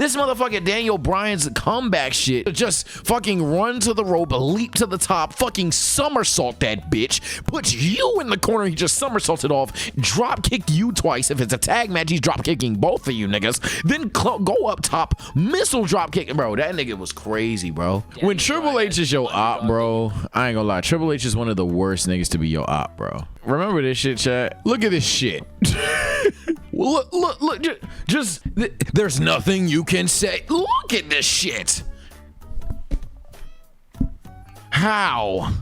This motherfucker Daniel Bryan's comeback shit, just fucking run to the rope, leap to the top, fucking somersault that bitch, puts you in the corner, he just somersaulted off, drop kick you twice. If it's a tag match, he's drop kicking both of you niggas, then go up top, missile drop kick. Bro, that nigga was crazy, bro. When Triple H is your op, bro, I ain't gonna lie, Triple H is one of the worst niggas to be your op, bro. Remember this shit, chat? Look at this shit. look, there's nothing you can say. Look at this shit. How?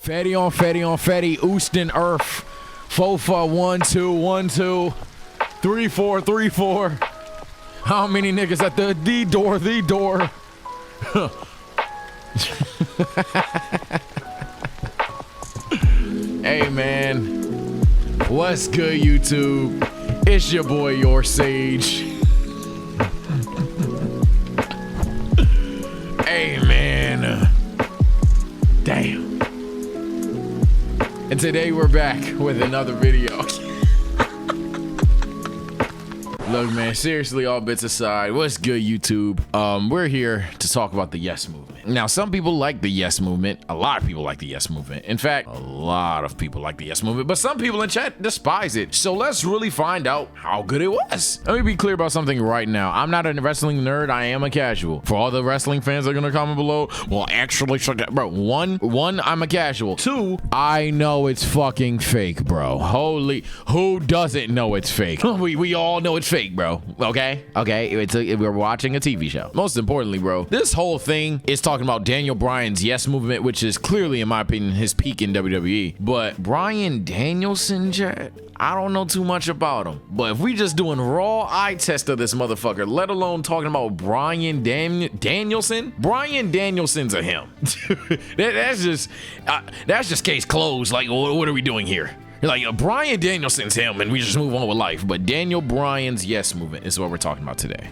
Fatty on fatty on fatty, Oostin Earth. Fofa 1 2 1 2 3 4 3 4. How many niggas at the door? The door. Hey man, what's good YouTube? It's your boy Your Sage. Hey man, damn. And today we're back with another video. Look, man, seriously, all bits aside, what's good, YouTube? We're here to talk about the Yes Movement. Now, some people like the Yes Movement. A lot of people like the Yes Movement. In fact, a lot of people like the Yes Movement, but some people in chat despise it. So let's really find out how good it was. Let me be clear about something right now. I'm not a wrestling nerd. I am a casual. For all the wrestling fans that are gonna comment below, well, actually, bro, one, I'm a casual. Two, I know it's fucking fake, bro. Holy, who doesn't know it's fake? We all know it's fake, bro. Okay, we're watching a TV show. Most importantly, bro, this whole thing is talking about Daniel Bryan's Yes Movement, which is clearly, in my opinion, his peak in WWE. But Bryan Danielson, chat, I don't know too much about him. But if we just doing raw eye test of this motherfucker, let alone talking about Bryan Danielson, Bryan Danielson's a him. that's just case closed. Like, what are we doing here? Like, Bryan Danielson's him, and we just move on with life. But Daniel Bryan's Yes Movement is what we're talking about today.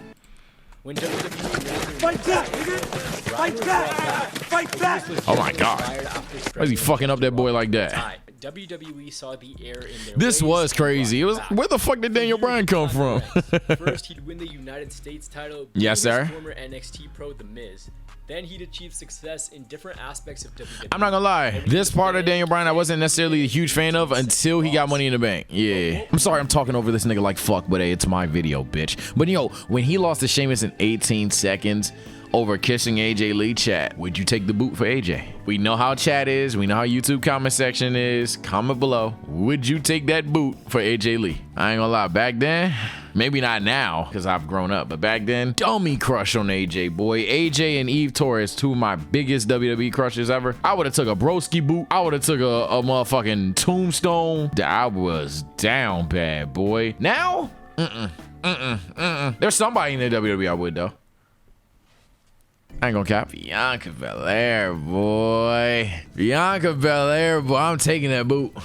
When fight back, nigga! Fight back! Fight back! Oh my God! Why is he fucking up that boy like that? WWE saw the air in their This was crazy. It was, where the fuck did Daniel Bryan come from? First, he'd win the United States title. Yes, sir. Former NXT pro, The Miz. Then he'd achieve success in different aspects of WWE. I'm not gonna lie, this part of Daniel Bryan I wasn't necessarily a huge fan of until he got Money in the Bank. Yeah. I'm sorry I'm talking over this nigga like fuck, but hey, it's my video, bitch. But yo, when he lost to Sheamus in 18 seconds over kissing AJ Lee, chat, would you take the boot for AJ? We know how chat is, we know how YouTube comment section is. Comment below, would you take that boot for AJ Lee? I ain't gonna lie, back then, maybe not now, because I've grown up, but back then, dummy crush on AJ, boy. AJ and Eve Torres, two of my biggest WWE crushes ever. I would have took a broski boot. I would have took a motherfucking tombstone. I was down bad, boy. Now, there's somebody in the WWE I would, though. I ain't gonna cap. Bianca Belair, boy. Bianca Belair, boy. I'm taking that boot.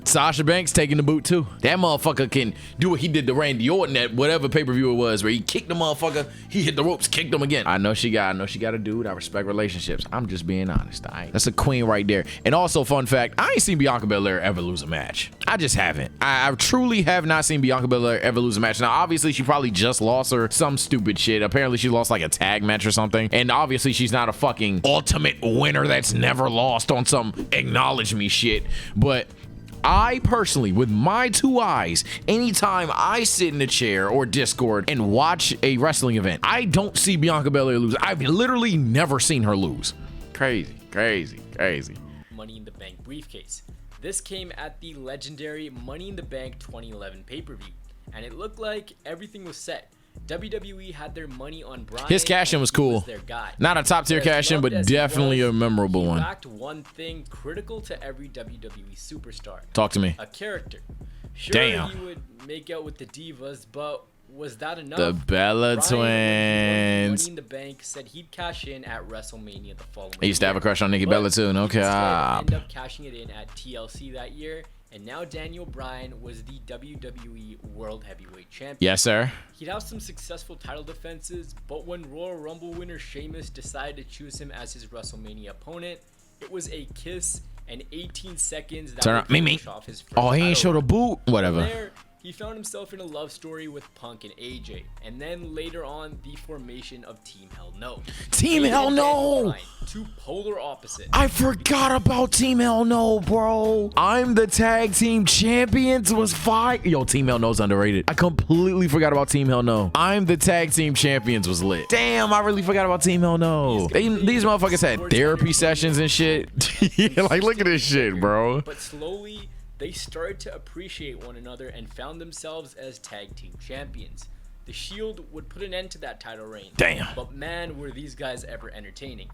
Sasha Banks taking the boot too. That motherfucker can do what he did to Randy Orton at whatever pay-per-view it was, where he kicked the motherfucker, he hit the ropes, kicked him again. I know she got a dude. I respect relationships. I'm just being honest. That's a queen right there. And also, fun fact, I ain't seen Bianca Belair ever lose a match. I just haven't. I truly have not seen Bianca Belair ever lose a match. Now, obviously, she probably just lost her some stupid shit. Apparently, she lost like a tag match or something. And obviously, she's not a fucking ultimate winner that's never lost on some acknowledge me shit. But I personally, with my two eyes, anytime I sit in a chair or Discord and watch a wrestling event, I don't see Bianca Belair lose. I've literally never seen her lose. Crazy, crazy, crazy. Money in the Bank briefcase. This came at the legendary Money in the Bank 2011 pay-per-view, and it looked like everything was set. WWE had their money on Bryan. His cash-in was cool. Not a top-tier cash-in, but definitely a memorable one. He lacked one thing critical to every WWE superstar. Talk to me. A character. Sure, damn. He would make out with the divas, but was that enough? The Bella Twins. Money in the Bank said he'd cash in at WrestleMania the following year. I used to have a crush on Nikki Bella too. No cap. Ended up cashing it in at TLC that year. And now Daniel Bryan was the WWE World Heavyweight Champion. Yes, sir. He'd have some successful title defenses, but when Royal Rumble winner Sheamus decided to choose him as his WrestleMania opponent, it was a kiss and 18 seconds that turn up. Me. off his first Oh, he ain't showed a boot. Whatever. There, he found himself in a love story with Punk and AJ, and then later on, the formation of Team Hell No. Team AJ Hell and Daniel No! Bryan, two polar opposites. I forgot about Team Hell No, bro. I'm the tag team champions was fire. Yo, Team Hell No's underrated. I completely forgot about Team Hell No. I'm the tag team champions was lit. Damn, I really forgot about Team Hell No. These motherfuckers had therapy sessions and shit. Yeah, like look at this shit, bro. But slowly, they started to appreciate one another and found themselves as tag team champions. The Shield would put an end to that title reign. Damn. But man, were these guys ever entertaining.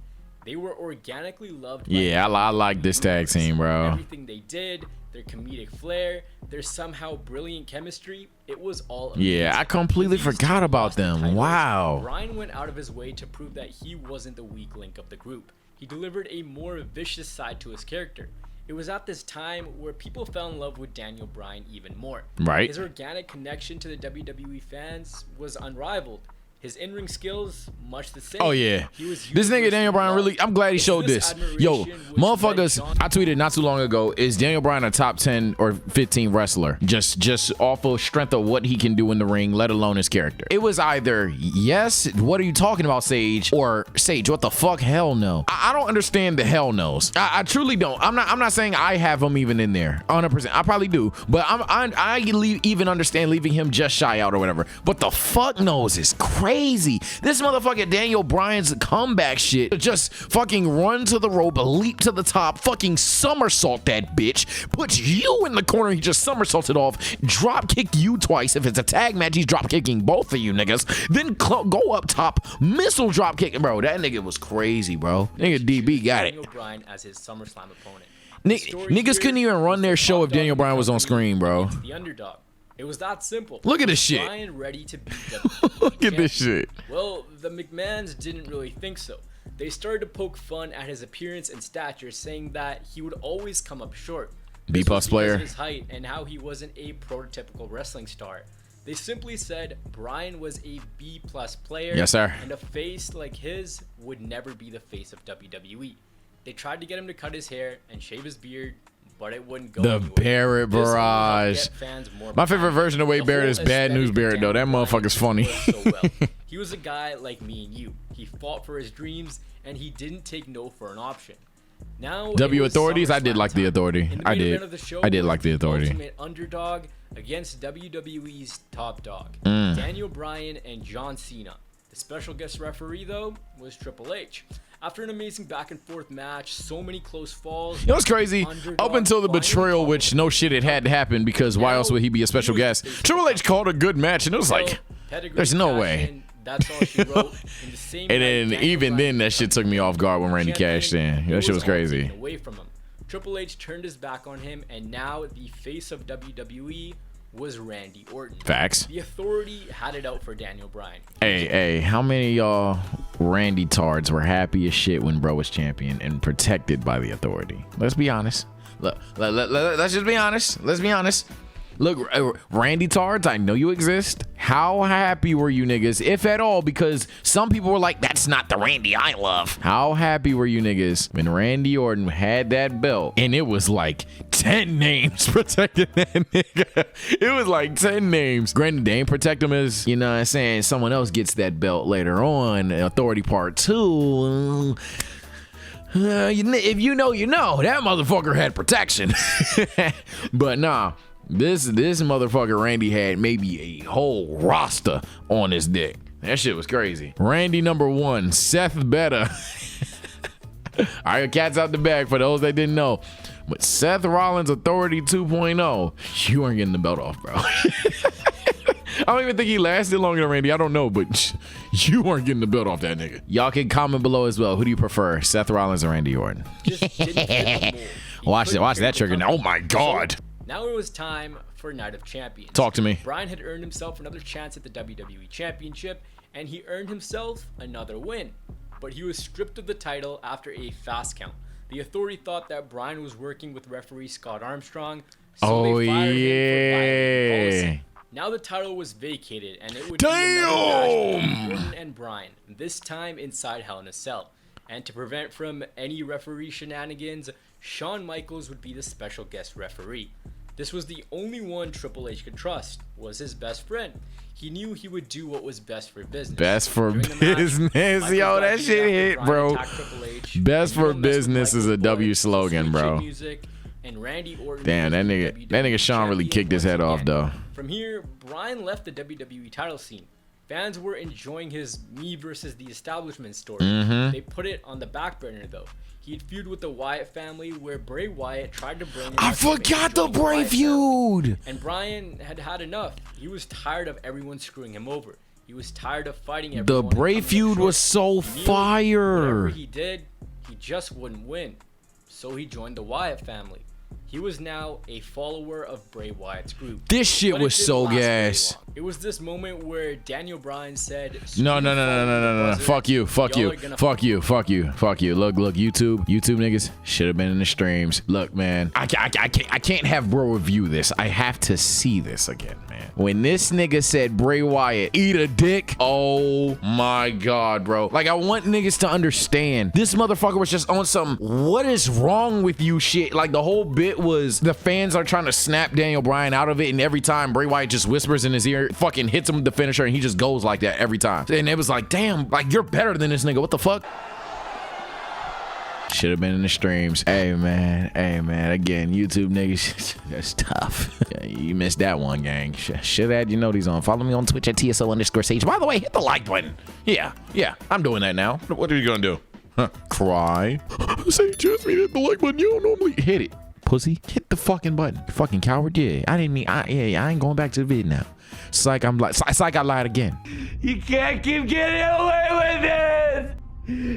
They were organically loved. Yeah, I like this tag team, bro. Everything they did, their comedic flair, their somehow brilliant chemistry, it was all amazing. Yeah, I completely forgot about them. Wow. Bryan went out of his way to prove that he wasn't the weak link of the group. He delivered a more vicious side to his character. It was at this time where people fell in love with Daniel Bryan even more. Right. His organic connection to the WWE fans was unrivaled. His in-ring skills, much the same. Oh yeah, This nigga Daniel Bryan really. I'm glad he showed this. Yo, motherfuckers, I tweeted not too long ago. Is Daniel Bryan a top 10 or 15 wrestler? Just off of strength of what he can do in the ring, let alone his character. It was either yes, what are you talking about, Sage, or Sage, what the fuck, hell no. I don't understand the hell no's. I truly don't. I'm not saying I have him even in there 100%. I probably do, but I even understand leaving him just shy out or whatever. But the fuck no's is crazy. This motherfucker Daniel Bryan's comeback shit, just fucking run to the rope, leap to the top, fucking somersault that bitch, puts you in the corner, he just somersaulted off, drop kick you twice. If it's a tag match, he's drop kicking both of you niggas, then go up top, missile drop kick. Bro, that nigga was crazy, bro. Nigga DB got it. Daniel Bryan as his SummerSlam opponent. Niggas couldn't even run their show if Daniel Bryan was on screen, bro. The underdog. It was that simple. Look at this shit. Bryan ready to beat WWE Look at this shit. Well, the McMahons didn't really think so. They started to poke fun at his appearance and stature, saying that he would always come up short. B+ player. His height and how he wasn't a prototypical wrestling star. They simply said Bryan was a B+ player. Yes, sir. And a face like his would never be the face of WWE. They tried to get him to cut his hair and shave his beard, but it wouldn't go The anywhere. Barrett barrage. My favorite version of Wade Barrett is Bad News Barrett, though. That motherfucker's funny. He was a guy like me and you. He fought for his dreams, and he didn't take no for an option. Now, Authorities, I did like the Authority. I did like the Authority. Ultimate underdog against WWE's top dog, Daniel Bryan and John Cena. The special guest referee, though, was Triple H. After an amazing back and forth match, so many close falls. You know what's crazy? Up until the betrayal, which no shit, it had to happen because why else would he be a special guest? Triple H called a good match, and it was like, there's no way. That's all she wrote. In the same and then even then, that shit took me off guard when Randy cashed in. That shit was crazy. Away from him. Triple H turned his back on him, and now the face of WWE was Randy Orton. Facts. The Authority had it out for Daniel Bryan. Hey, how many of y'all Randy tards were happy as shit when bro was champion and protected by the Authority? Let's be honest. Look, let's just be honest. Let's be honest. Look, Randy tards, I know you exist. How happy were you niggas, if at all? Because some people were like, that's not the Randy I love. How happy were you niggas when Randy Orton had that belt and it was like 10 names protecting that nigga? It was like 10 names. Granted, they ain't protect him as, you know what I'm saying, someone else gets that belt later on, Authority Part 2. If you know, you know. That motherfucker had protection. But nah. This motherfucker Randy had maybe a whole roster on his dick. That shit was crazy. Randy number 1, Seth Betta. All right, cat's out the bag for those that didn't know. But Seth Rollins Authority 2.0, you weren't getting the belt off, bro. I don't even think he lasted longer than Randy. I don't know, but you weren't getting the belt off that nigga. Y'all can comment below as well. Who do you prefer, Seth Rollins or Randy Orton? Watch that trigger now. Oh my God. Now it was time for Night of Champions. Talk to me. Bryan had earned himself another chance at the WWE Championship, and he earned himself another win. But he was stripped of the title after a fast count. The Authority thought that Bryan was working with referee Scott Armstrong, so they fired him for violating policy. Now the title was vacated, and it would be another match between Orton and Bryan, this time inside Hell in a Cell. And to prevent from any referee shenanigans, Shawn Michaels would be the special guest referee. This was the only one Triple H could trust, was his best friend. He knew he would do what was best for business. Best for During the match, business. Michael Yo, got that beat shit after hit, Bryan bro. attacked Triple H. Best And you for don't mess with business is a Michael's W boy. slogan, Sweet bro. Chin Music, and Randy Orton Damn, that was the nigga WWE Sean really champion kicked his once head off, again. though. From here, Bryan left the WWE title scene. Fans were enjoying his me versus the establishment story. They put it on the back burner, though. He'd feud with the Wyatt family, where Bray Wyatt tried to bring. I forgot the Bray feud. And Bryan had had enough. He was tired of everyone screwing him over. He was tired of fighting everyone. The and Bray coming up feud short. was so He knew fire. Whatever he did, he just wouldn't win. So he joined the Wyatt family. He was now a follower of Bray Wyatt's group. This shit But it was didn't so last very gas. long. It was this moment where Daniel Bryan said, No. Fuck you. Fuck you. Fuck you. Fuck you. Fuck you. Look. YouTube niggas should have been in the streams. Look, man. I can't have bro review this. I have to see this again, man. When this nigga said Bray Wyatt eat a dick, oh my god, bro. Like, I want niggas to understand. This motherfucker was just on some what is wrong with you shit. Like, the whole bit was the fans are trying to snap Daniel Bryan out of it, and every time Bray Wyatt just whispers in his ear, fucking hits him with the finisher, and he just goes like that every time. And it was like, damn, like, you're better than this nigga. What the fuck? Should have been in the streams. Hey man, again, YouTube niggas, that's tough. Yeah, you missed that one, gang. Should add your noties on. Follow me on Twitch at TSO_Sage. By the way, hit the like button. Yeah, I'm doing that now. What are you gonna do? Huh? Cry? Say just me hit the like button. You don't normally hit it, pussy. Hit the fucking button. You fucking coward. Yeah, I didn't mean. I ain't going back to the vid now. It's like I lied again. You can't keep getting away with it.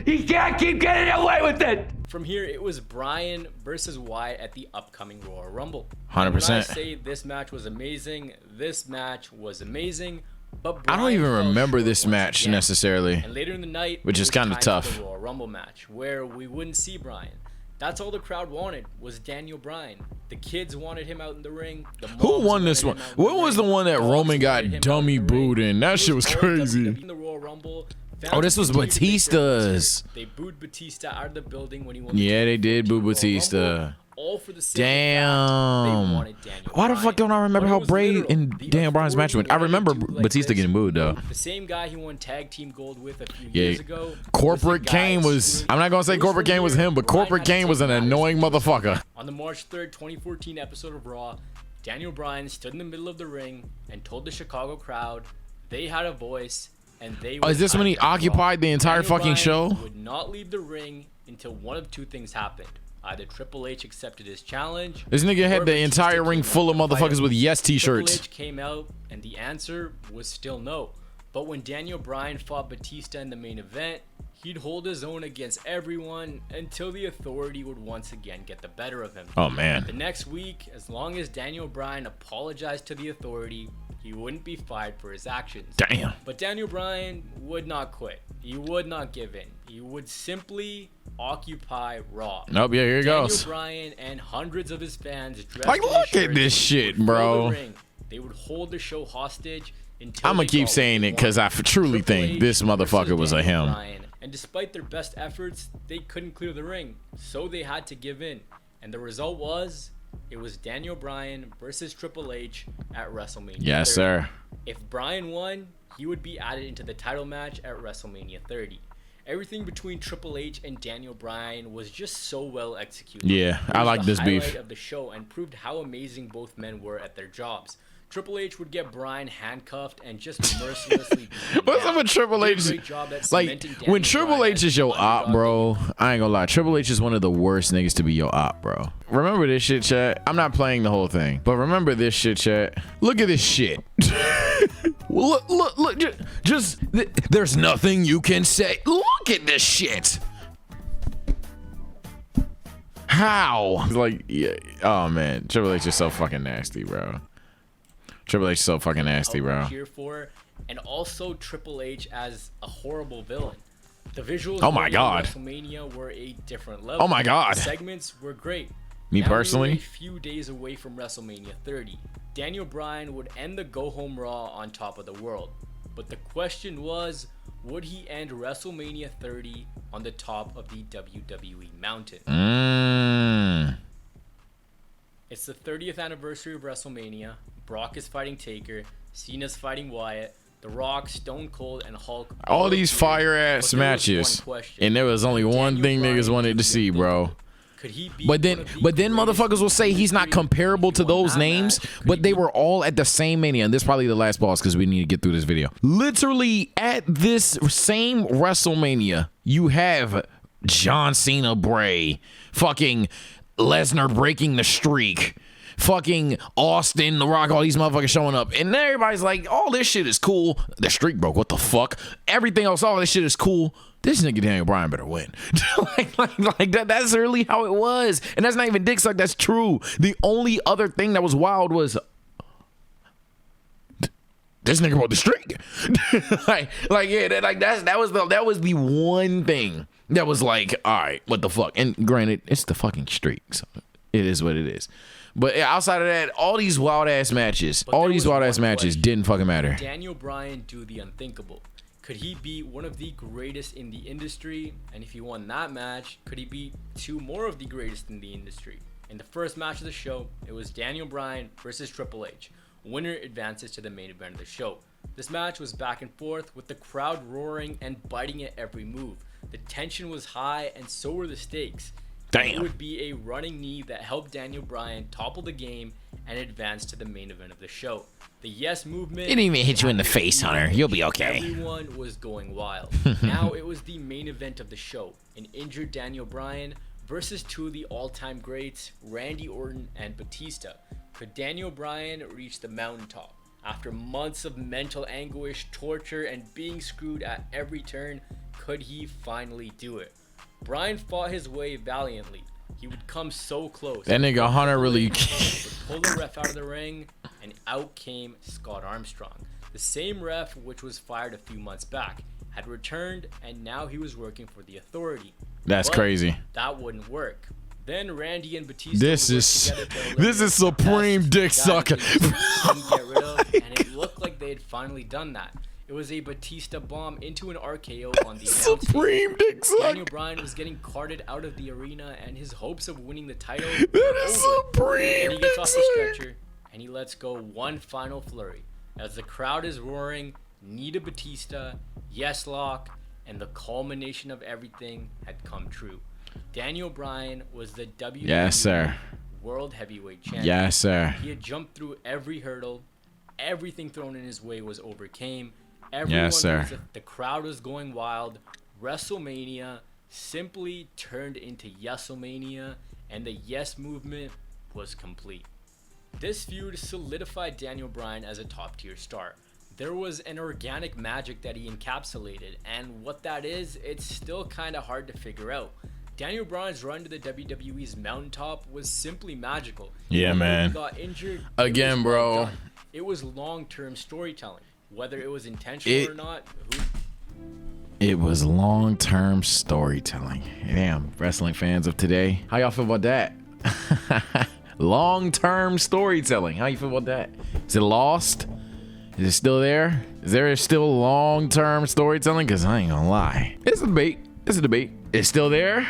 You can't keep getting away with it. From here, it was Bryan versus Wyatt at the upcoming Royal Rumble. 100%. When I say this match was amazing, this match was amazing. But I don't Bryan even fell remember short this once match again. necessarily. And later in the night, Which it is was kinda time for tough. the Royal Rumble match, where we wouldn't see Bryan. That's all the crowd wanted, was Daniel Bryan. The kids wanted him out in the ring. The Who moms won this wanted one? him out in What was the ring. one that Dogs Roman got wanted him out in dummy the ring. booed in? That shit was all crazy. WWE in the Royal Rumble. Oh, this was Fans continued to make their Batista's. voices heard. They booed Batista out of the building when he won. Yeah, they did boo Royal Batista. Rumble, all for the sake of the fact they Damn. wanted Daniel Why the Bryan. fuck don't I remember But it how was Bray literal. and The Daniel Bryan's match went? I authority remember wanted to do like Batista this. getting booed though. The same guy he won tag team gold with a few Yeah, years ago. Corporate was the guy Kane was. screwing- I'm not gonna say It was Corporate from Kane was here, him, but Bryan Corporate had to Kane was take an matters annoying into his motherfucker. hands. On the March 3rd, 2014 episode of Raw, Daniel Bryan stood in the middle of the ring and told the Chicago crowd they had a voice and they Oh, is this when he occupied the entire fucking show? Would not leave the ring until one of two things happened. Either Triple H accepted his challenge. This nigga or had the Batista entire ring came full of out to fight motherfuckers him. with yes Triple t-shirts. H came out and the answer was still no. But when Daniel Bryan fought Batista in the main event, he'd hold his own against everyone until the authority would once again get the better of him. Oh man. The next week, as long as Daniel Bryan apologized to the authority, he wouldn't be fired for his actions. Damn. But Daniel Bryan would not quit. He would not give in. He would simply occupy Raw. Nope. Yeah, here he Daniel goes. Bryan and hundreds of his fans dressed Like, in his look at shirts this shit, would fill bro. the ring. They would hold the show hostage until I'm gonna they keep got what saying they it because I wanted. truly Triple think H this motherfucker versus was a Daniel him. Bryan. And despite their best efforts, they couldn't clear the ring, so they had to give in. And the result was, it was Daniel Bryan versus Triple H at WrestleMania. Yes, 30. sir. If Bryan won, he would be added into the title match at WrestleMania 30. Everything between Triple H and Daniel Bryan was just so well executed. Yeah, It I was like the this beef. highlight of the show and proved how amazing both men were at their jobs. Triple H would get Bryan handcuffed and just mercilessly beat him What's down. up with Triple Did a H? great job at Like, cementing when Daniel Triple Bryan H as is your the op, underdog. bro, I ain't gonna lie. Triple H is one of the worst niggas to be your op, bro. Remember this shit, chat? I'm not playing the whole thing, but remember this shit, chat. Look at this shit. look, there's nothing you can say. Look at this shit. How? Like, yeah. Oh, man. Triple H is so fucking nasty, bro. Triple H is so fucking nasty, bro. Cheer for, and also Triple H as a horrible villain. The visuals Oh my of God. WrestleMania were a different level. Oh my God. The segments were great. Me Now we were personally? a few days away from WrestleMania 30. Daniel Bryan would end the Go Home Raw on top of the world. But the question was, would he end WrestleMania 30 on the top of the WWE mountain? It's the 30th anniversary of WrestleMania. Brock is fighting Taker. Cena's fighting Wyatt. The Rock, Stone Cold, and Hulk. All these fire ass matches, and there was only one thing niggas wanted to see, bro. Could he be But then motherfuckers will say he's not comparable to those names, but they were all at the same Mania, and this is probably the last boss because we need to get through this video. Literally at this same WrestleMania, you have John Cena, Bray, fucking Lesnar breaking the streak, fucking Austin, The Rock, all these motherfuckers showing up, and everybody's like, all this shit is cool. The streak broke, what the fuck? Everything else, all this shit is cool. This nigga Daniel Bryan better win. like that. That's really how it was. And that's not even dick suck. That's true. The only other thing that was wild was this nigga broke the streak. that was the one thing that was like, all right, what the fuck? And granted, it's the fucking streak, so it is what it is. But outside of that, all these wild ass matches, didn't fucking matter. Daniel Bryan do the unthinkable. Could he be one of the greatest in the industry? And if he won that match, could he be two more of the greatest in the industry? In the first match of the show, it was Daniel Bryan versus Triple H. Winner advances to the main event of the show. This match was back and forth with the crowd roaring and biting at every move. The tension was high and so were the stakes. Damn. It would be a running knee that helped Daniel Bryan topple the game and advance to the main event of the show. The Yes Movement... It didn't even hit you in the face, Hunter. You'll be okay. Everyone was going wild. Now it was the main event of the show. An injured Daniel Bryan versus two of the all-time greats, Randy Orton and Batista. Could Daniel Bryan reach the mountaintop? After months of mental anguish, torture, and being screwed at every turn, could he finally do it? Bryan fought his way valiantly. He would come so close. That nigga Hunter really would pull the ref out of the ring, and out came Scott Armstrong. The same ref which was fired a few months back had returned, and now he was working for the Authority. That's But crazy. that wouldn't work. Then Randy and Batista This would work is together to eliminate this is the supreme best dick guys sucker. he couldn't get rid of, and it looked like they had finally done that. It was a Batista bomb into an RKO on the announce table. Supreme dick sucker. Daniel Bryan was getting carted out of the arena, and his hopes of winning the title That were is over. supreme And he gets dick off the sucker. stretcher, and he lets go one final flurry. As the crowd is roaring, knee to Batista, yes lock, and the culmination of everything had come true. Daniel Bryan was the WWE Yes, sir. World Heavyweight Champion. Yes, sir. He had jumped through every hurdle. Everything thrown in his way was overcame. Everyone Yes, sir. the crowd was going wild. WrestleMania simply turned into Yesomania, and the Yes Movement was complete. This feud solidified Daniel Bryan as a top-tier star. There was an organic magic that he encapsulated, and what that is, it's still kind of hard to figure out. Daniel Bryan's run to the WWE's mountaintop was simply magical. Yeah, Even though man. he got injured, Again, it was bro. well done. It was long-term storytelling. Whether it was intentional or not, It was long-term storytelling. Damn, wrestling fans of today. How y'all feel about that? Long-term storytelling. How you feel about that? Is it lost? Is it still there? Is there still long-term storytelling? Because I ain't gonna lie. It's a debate. It's a debate. It's still there.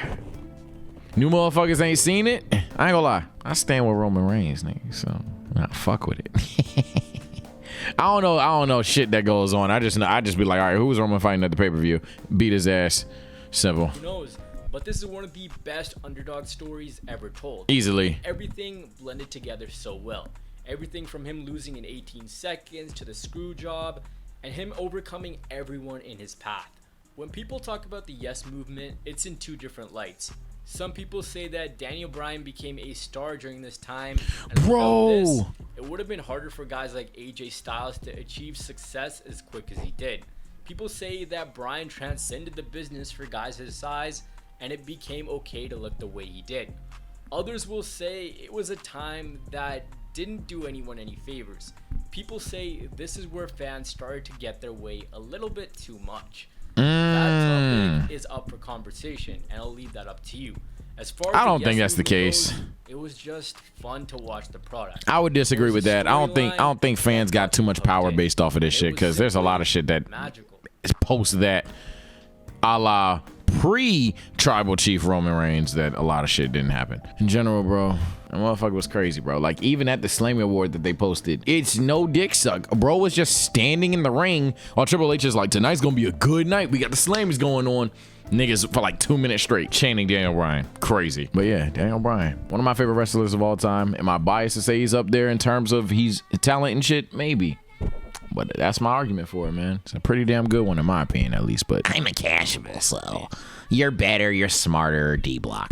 New motherfuckers ain't seen it. I ain't gonna lie. I stand with Roman Reigns, nigga. So I fuck with it. I don't know shit that goes on. I just be like, all right, who's Roman fighting at the pay-per-view? Beat his ass. Simple. who knows? But this is one of the best underdog stories ever told. Easily. Everything blended together so well. Everything from him losing in 18 seconds to the screw job, and him overcoming everyone in his path. When people talk about the Yes Movement, it's in two different lights. Some people say that Daniel Bryan became a star during this time, and Bro. without this, it would have been harder for guys like AJ Styles to achieve success as quick as he did. People say that Bryan transcended the business for guys his size, and it became okay to look the way he did. Others will say it was a time that didn't do anyone any favors. People say this is where fans started to get their way a little bit too much. That topic is up for conversation, and I'll leave that up to you. As far as I don't the think Yes that's the Movement case. goes, it was just fun to watch the product. I would disagree There was with a that. I don't think storyline fans got too much power hooked in. based off of this It shit, was because there's a simply lot of shit that magical. is post that, a la pre-tribal chief Roman Reigns that a lot of shit didn't happen. In general, bro, that motherfucker was crazy, bro. Like, even at the Slammy Award that they posted, it's no dick suck. Bro was just standing in the ring while Triple H is like, tonight's gonna be a good night. We got the Slammies going on. Niggas for like 2 minutes straight chanting Daniel Bryan. Crazy. But yeah, Daniel Bryan, one of my favorite wrestlers of all time. Am I biased to say he's up there in terms of he's talent and shit? Maybe. But that's my argument for it, man. It's a pretty damn good one in my opinion, at least. But I'm a casual, so you're better, you're smarter, D-Block.